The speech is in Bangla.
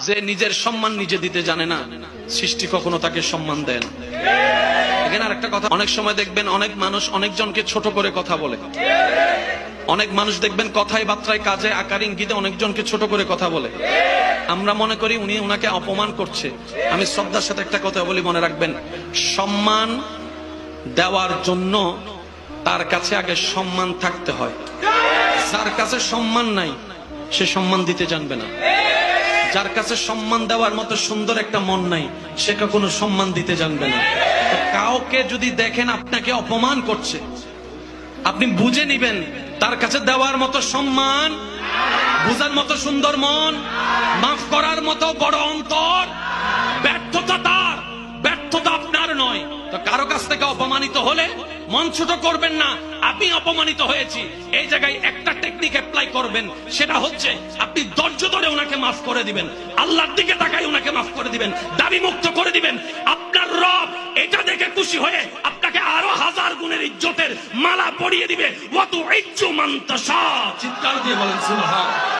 যে নিজের সম্মান নিজে দিতে জানে না, সৃষ্টি কখনো তাকে সম্মান দেয় না। এখানে আরেকটা কথা, অনেক সময় দেখবেন অনেক মানুষ অনেকজনকে ছোট করে কথা বলে। অনেক মানুষ দেখবেন কথায় বার্তায় কাজে আকার ইঙ্গিতে অনেকজনকে ছোট করে কথা বলে। আমরা মনে করি উনি ওনাকে অপমান করছে। আমি শ্রদ্ধার সাথে একটা কথা বলি, মনে রাখবেন, সম্মান দেওয়ার জন্য তার কাছে আগে সম্মান থাকতে হয়। যার কাছে সম্মান নাই সে সম্মান দিতে জানবে না। যার কাছে সম্মান দেওয়ার মতো সুন্দর একটা মন নাই সে কখনো সম্মান দিতে জানবে না। কাউকে যদি দেখেন আপনাকে অপমান করছে, আপনি বুঝে নিবেন তার কাছে দেওয়ার মতো সম্মান, বুঝার মতো সুন্দর মন, মাফ করার মতো বড় অন্তর। ব্যর্থতা তার, ব্যর্থতা আপনার নয়। তো কারো কাছ থেকে অপমানিত হলে মন ছোট করবেন না। আমি অপমানিত হয়েছি, এই জায়গায় একটা টেকনিক অ্যাপ্লাই করবেন, সেটা হচ্ছে আপনি ধৈর্য ধরে ওনাকে মাফ করে দিবেন, আল্লাহর দিকে তাকাই ওনাকে মাফ করে দিবেন, দাবি মুক্ত করে দিবেন। আপনার রব এটা দেখে খুশি হয়ে আপনাকে আরো 1000 গুণের ইজ্জতের মালা পরিয়ে দিবে। ওয়াতু ইজ্জু মান তাশা। চিৎকার দিয়ে বলেন সুবহান।